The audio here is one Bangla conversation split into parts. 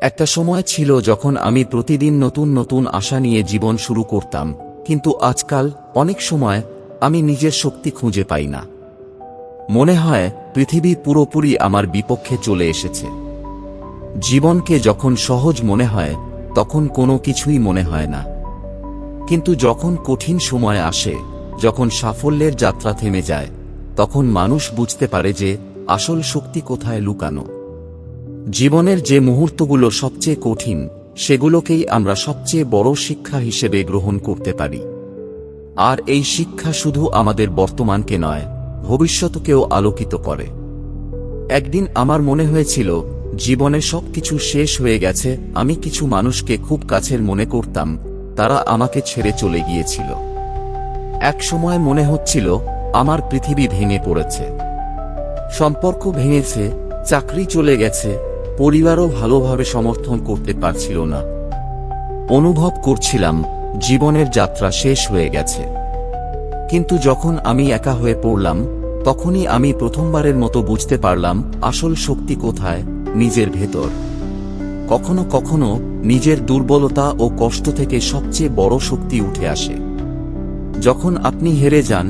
একটা সময় ছিল যখন আমি প্রতিদিন নতুন নতুন আশা নিয়ে জীবন শুরু করতাম, কিন্তু আজকাল অনেক সময় আমি নিজের শক্তি খুঁজে পাই না। মনে হয় পৃথিবী পুরোপুরি আমার বিপক্ষে চলে এসেছে। জীবনকে যখন সহজ মনে হয় তখন কোনো কিছুই মনে হয় না, কিন্তু যখন কঠিন সময় আসে, যখন সাফল্যের যাত্রা থেমে যায়, তখন মানুষ বুঝতে পারে যে আসল শক্তি কোথায় লুকানো। জীবনের যে মুহূর্তগুলো সবচেয়ে কঠিন, সেগুলোকেই আমরা সবচেয়ে বড় শিক্ষা হিসেবে গ্রহণ করতে পারি। আর এই শিক্ষা শুধু আমাদের বর্তমানকে নয়, ভবিষ্যৎকেও আলোকিত করে। একদিন আমার মনে হয়েছিল জীবনে সবকিছু শেষ হয়ে গেছে। আমি কিছু মানুষকে খুব কাছের মনে করতাম, তারা আমাকে ছেড়ে চলে গিয়েছিল। এক সময় মনে হচ্ছিল আমার পৃথিবী ভেঙে পড়েছে। সম্পর্ক ভেঙেছে, চাকরি চলে গেছে, পরিবারও ভালোভাবে সমর্থন করতে পারছিল না। অনুভব করছিলাম জীবনের যাত্রা শেষ হয়ে গেছে। কিন্তু যখন আমি একা হয়ে পড়লাম, তখনই আমি প্রথমবারের মতো বুঝতে পারলাম আসল শক্তি কোথায়, নিজের ভেতর। কখনো কখনো নিজের দুর্বলতা ও কষ্ট থেকে সবচেয়ে বড় শক্তি উঠে আসে। যখন আপনি হেরে যান,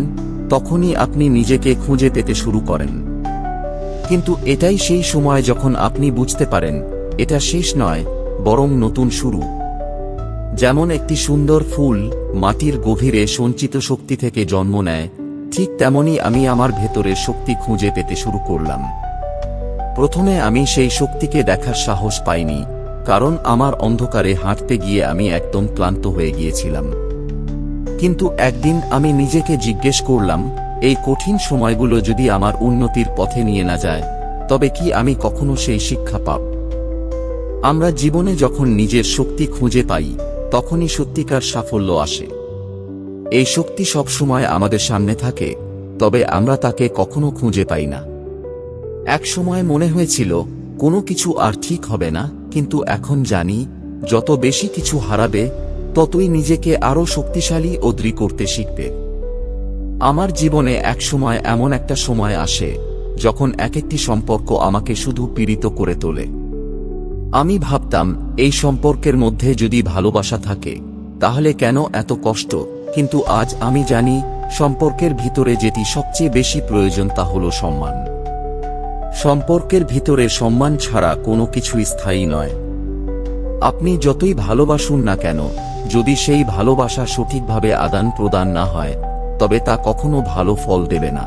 তখনই আপনি নিজেকে খুঁজে পেতে শুরু করেন। কিন্তু এটাই সেই সময় যখন আপনি বুঝতে পারেন এটা শেষ নয়, বরং নতুন শুরু। যেমন একটি সুন্দর ফুল মাটির গভীরে সঞ্চিত শক্তি থেকে জন্ম নেয়, ঠিক তেমনি আমি আমার ভেতরের শক্তি খুঁজে পেতে শুরু করলাম। প্রথমে আমি সেই শক্তিকে দেখার সাহস পাইনি, কারণ আমার অন্ধকারে হাঁটতে গিয়ে আমি একদম ক্লান্ত হয়ে গিয়েছিলাম। কিন্তু একদিন আমি নিজেকে জিজ্ঞেস করলাম, এই কঠিন সময়গুলো যদি আমার উন্নতির পথে নিয়ে না যায়, তবে কি আমি কখনো সেই শিক্ষা পাব? আমরা জীবনে যখন নিজের শক্তি খুঁজে পাই, তখনই সত্যিকার সাফল্য আসে। এই শক্তি সবসময় আমাদের সামনে থাকে, তবে আমরা তাকে কখনো খুঁজে পাই না। এক সময় মনে হয়েছিল কোনো কিছু আর ঠিক হবে না, কিন্তু এখন জানি যত বেশি কিছু হারাবে, ততই নিজেকে আরও শক্তিশালী ও দৃঢ় করতে শিখবে। আমার জীবনে এক সময় এমন একটা সময় আসে যখন এক একটি সম্পর্ক আমাকে শুধু পীড়িত করে তোলে। আমি ভাবতাম এই সম্পর্কের মধ্যে যদি ভালোবাসা থাকে, তাহলে কেন এত কষ্ট? কিন্তু আজ আমি জানি সম্পর্কের ভিতরে যেটি সবচেয়ে বেশি প্রয়োজন তা হলো সম্মান। সম্পর্কের ভিতরে সম্মান ছাড়া কোনো কিছুই স্থায়ী নয়। আপনি যতই ভালোবাসুন না কেন, যদি সেই ভালোবাসা সঠিকভাবে আদান প্রদান না হয়, তবে তা কখনো ভালো ফল দেবে না।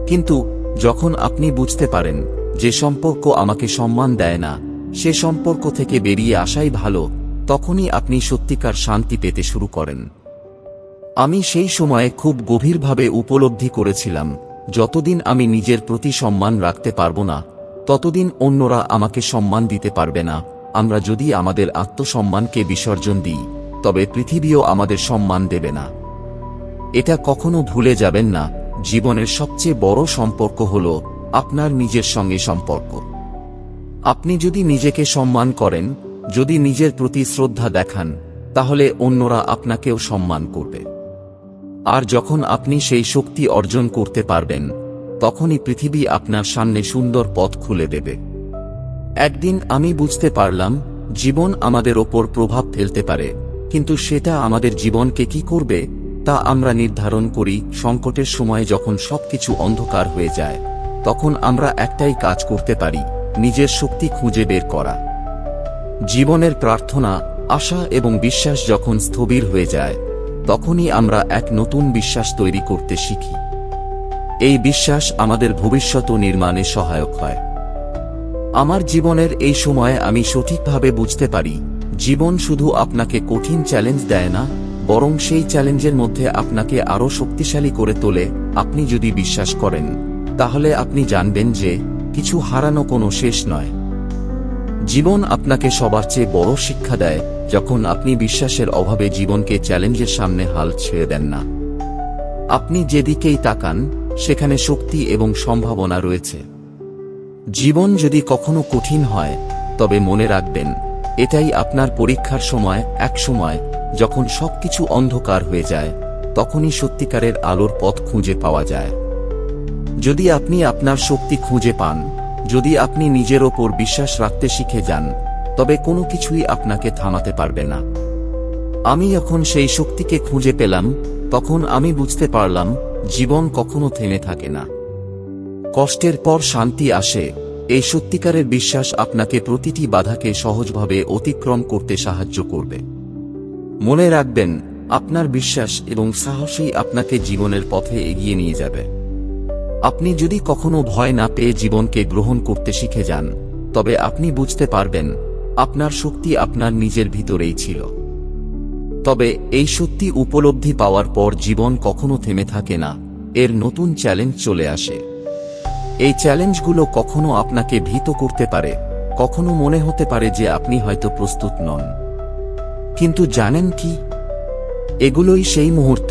কিন্তু যখন আপনি বুঝতে পারেন যে সম্পর্ক আমাকে সম্মান দেয় না, সে সম্পর্ক থেকে বেরিয়ে আসাই ভালো, তখনই আপনি সত্যিকার শান্তি পেতে শুরু করেন। আমি সেই সময়ে খুব গভীরভাবে উপলব্ধি করেছিলাম, যতদিন আমি নিজের প্রতি সম্মান রাখতে পারব না, ততদিন অন্যরা আমাকে সম্মান দিতে পারবে না। আমরা যদি আমাদের আত্মসম্মানকে বিসর্জন দিই, তবে পৃথিবীও আমাদের সম্মান দেবে না। এটা কখনো ভুলে যাবেন না, জীবনের সবচেয়ে বড় সম্পর্ক হলো আপনার নিজের সঙ্গে সম্পর্ক। আপনি যদি নিজেকে সম্মান করেন, যদি নিজের প্রতি শ্রদ্ধা দেখান, তাহলে অন্যরা আপনাকেও সম্মান করবে। আর যখন আপনি সেই শক্তি অর্জন করতে পারবেন, তখনই পৃথিবী আপনার সামনে সুন্দর পথ খুলে দেবে। একদিন আমি বুঝতে পারলাম, জীবন আমাদের ওপর প্রভাব ফেলতে পারে, কিন্তু সেটা আমাদের জীবনকে কি করবে তা আমরা নির্ধারণ করি। সংকটের সময় যখন সবকিছু অন্ধকার হয়ে যায়, তখন আমরা একটাই কাজ করতে পারি, নিজের শক্তি খুঁজে বের করা। জীবনের প্রার্থনা, আশা এবং বিশ্বাস যখন স্থবির হয়ে যায়, তখনই আমরা এক নতুন বিশ্বাস তৈরি করতে শিখি। এই বিশ্বাস আমাদের ভবিষ্যৎ নির্মাণে সহায়ক হয়। আমার জীবনের এই সময়ে আমি সঠিকভাবে বুঝতে পারি, জীবন শুধু আপনাকে কঠিন চ্যালেঞ্জ দেয় না, বরং সেই চ্যালেঞ্জের মধ্যে আপনাকে আরও শক্তিশালী করে তোলে। আপনি যদি বিশ্বাস করেন, তাহলে আপনি জানবেন যে কিছু হারানো কোনো শেষ নয়। জীবন আপনাকে সবার চেয়ে বড় শিক্ষা দেয় যখন আপনি বিশ্বাসের অভাবে জীবনকে চ্যালেঞ্জের সামনে হাল ছেড়ে দেন না। আপনি যেদিকেই তাকান, সেখানে শক্তি এবং সম্ভাবনা রয়েছে। জীবন যদি কখনো কঠিন হয়, তবে মনে রাখবেন, এটাই আপনার পরীক্ষার সময়। এক সময় যখন সবকিছু অন্ধকার হয়ে যায়, তখনই সত্যিকারের আলোর পথ খুঁজে পাওয়া যায়। যদি আপনি আপনার শক্তি খুঁজে পান, যদি আপনি নিজের ওপর বিশ্বাস রাখতে শিখে যান, তবে কোনো কিছুই আপনাকে থামাতে পারবে না। আমি যখন সেই শক্তিকে খুঁজে পেলাম, তখন আমি বুঝতে পারলাম জীবন কখনো থেমে থাকে না। কষ্টের পর শান্তি আসে, এই সত্যিকারের বিশ্বাস আপনাকে প্রতিটি বাধাকে সহজভাবে অতিক্রম করতে সাহায্য করবে। মনে রাখবেন, আপনার বিশ্বাস এবং সাহসই আপনাকে জীবনের পথে এগিয়ে নিয়ে যাবে। আপনি যদি কখনো ভয় না পেয়ে জীবনকে গ্রহণ করতে শিখে যান, তবে আপনি বুঝতে পারবেন আপনার শক্তি আপনার নিজের ভিতরেই ছিল। তবে এই সত্যি উপলব্ধি পাওয়ার পর জীবন কখনো থেমে থাকে না, এর নতুন চ্যালেঞ্জ চলে আসে। এই চ্যালেঞ্জগুলো কখনো আপনাকে ভীত করতে পারে, কখনো মনে হতে পারে যে আপনি হয়তো প্রস্তুত নন। কিন্তু জানেন কি, এগুলোই সেই মুহূর্ত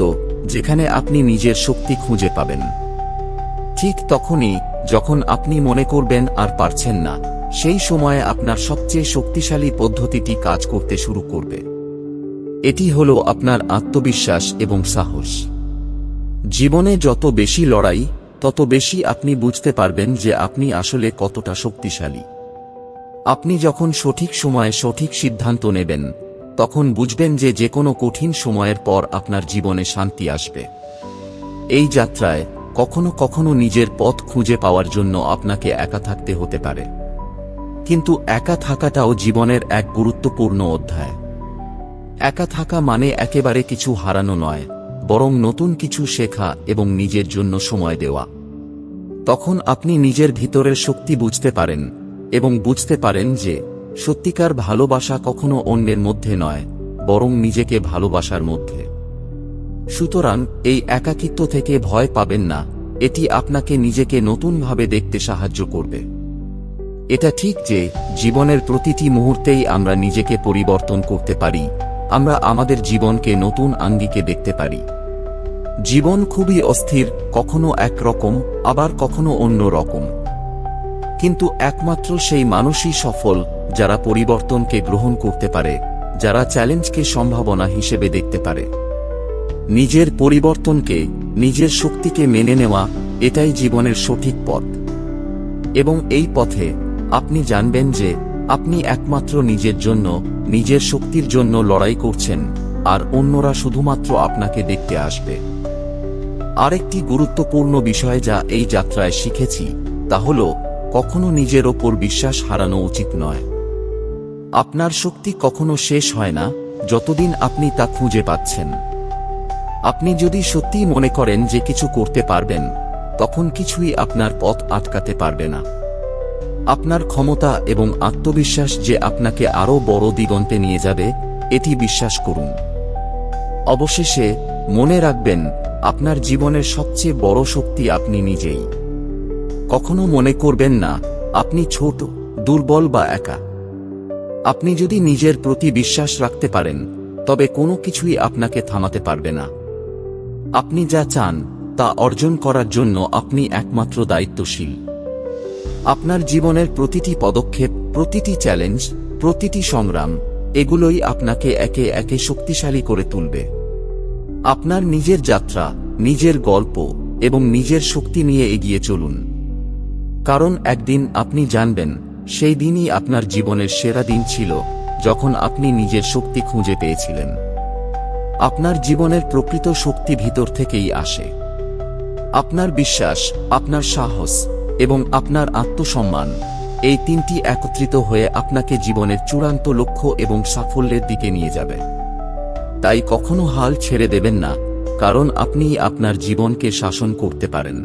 যেখানে আপনি নিজের শক্তি খুঁজে পাবেন। ঠিক তখনই যখন আপনি মনে করবেন আর পারছেন না, সেই সময়ে আপনার সবচেয়ে শক্তিশালী পদ্ধতিটি কাজ করতে শুরু করবে। এটি হলো আপনার আত্মবিশ্বাস এবং সাহস। জীবনে যত বেশি লড়াই, তত বেশি আপনি বুঝতে পারবেন যে আপনি আসলে কতটা শক্তিশালী। আপনি যখন সঠিক সময়ে সঠিক সিদ্ধান্ত নেবেন, তখন বুঝবেন যে যেকোনো কঠিন সময়ের পর আপনার জীবনে শান্তি আসবে। এই যাত্রায় কখনো কখনো নিজের পথ খুঁজে পাওয়ার জন্য আপনাকে একা থাকতে হতে পারে, কিন্তু একা থাকাটাও জীবনের এক গুরুত্বপূর্ণ অধ্যায়। একা থাকা মানে একেবারে কিছু হারানো নয়, বরং নতুন কিছু শেখা এবং নিজের জন্য সময় দেওয়া। তখন আপনি নিজের ভিতরের শক্তি বুঝতে পারেন এবং বুঝতে পারেন যে সত্যিকার ভালোবাসা কখনো অন্যের মধ্যে নয়, বরং নিজেকে ভালোবাসার মধ্যে। সুতরাং এই একাকিত্ব থেকে ভয় পাবেন না, এটি আপনাকে নিজেকে নতুনভাবে দেখতে সাহায্য করবে। এটা ঠিক যে জীবনের প্রতিটি মুহূর্তেই আমরা নিজেকে পরিবর্তন করতে পারি, আমরা আমাদের জীবনকে নতুন আঙ্গিকে দেখতে পারি। জীবন খুবই অস্থির, কখনো একরকম, আবার কখনো অন্য রকম। কিন্তু একমাত্র সেই মানুষই সফল যারা পরিবর্তনকে গ্রহণ করতে পারে, যারা চ্যালেঞ্জকে সম্ভাবনা হিসেবে দেখতে পারে। নিজের পরিবর্তনকে, নিজের শক্তিকে মেনে নেওয়া, এটাই জীবনের সঠিক পথ। এবং এই পথে আপনি জানবেন যে আপনি একমাত্র নিজের জন্য, নিজের শক্তির জন্য লড়াই করছেন, আর অন্যরা শুধুমাত্র আপনাকে দেখতে আসবে। আরেকটি গুরুত্বপূর্ণ বিষয় যা এই যাত্রায় শিখেছি তা হল, কখনো নিজের ওপর বিশ্বাস হারানো উচিত নয়। আপনার শক্তি কখনো শেষ হয় না যতদিন আপনি তা খুঁজে পাচ্ছেন। আপনি যদি সত্যিই মনে করেন যে কিছু করতে পারবেন, তখন কিছুই আপনার পথ আটকাতে পারবে না। আপনার ক্ষমতা এবং আত্মবিশ্বাস যে আপনাকে আরও বড় দিগন্তে নিয়ে যাবে, এটি বিশ্বাস করুন। অবশেষে মনে রাখবেন, আপনার জীবনের সবচেয়ে বড় শক্তি আপনি নিজেই। কখনো মনে করবেন না আপনি ছোট, দুর্বল বা একা। আপনি যদি নিজের প্রতি বিশ্বাস রাখতে পারেন, তবে কোনো কিছুই আপনাকে থামাতে পারবে না। আপনি যা চান তা অর্জন করার জন্য আপনি একমাত্র দায়িত্বশীল। আপনার জীবনের প্রতিটি পদক্ষেপ, প্রতিটি চ্যালেঞ্জ, প্রতিটি সংগ্রাম, এগুলোই আপনাকে একে একে শক্তিশালী করে তুলবে। আপনার নিজের যাত্রা, নিজের গল্প এবং নিজের শক্তি নিয়ে এগিয়ে চলুন। কারণ একদিন আপনি জানবেন, সেই দিনই আপনার জীবনের সেরা দিন ছিল, যখন আপনি নিজের শক্তি খুঁজে পেয়েছিলেন। আপনার জীবনের প্রকৃত শক্তি ভিতর থেকেই আসে। আপনার বিশ্বাস, আপনার সাহস এবং আপনার আত্মসম্মান, এই তিনটি একত্রিত হয়ে আপনাকে জীবনের চূড়ান্ত লক্ষ্য এবং সাফল্যের দিকে নিয়ে যাবে। তাই কখনো হাল ছেড়ে দেবেন না, কারণ আপনি আপনার জীবনকে শাসন করতে পারেন।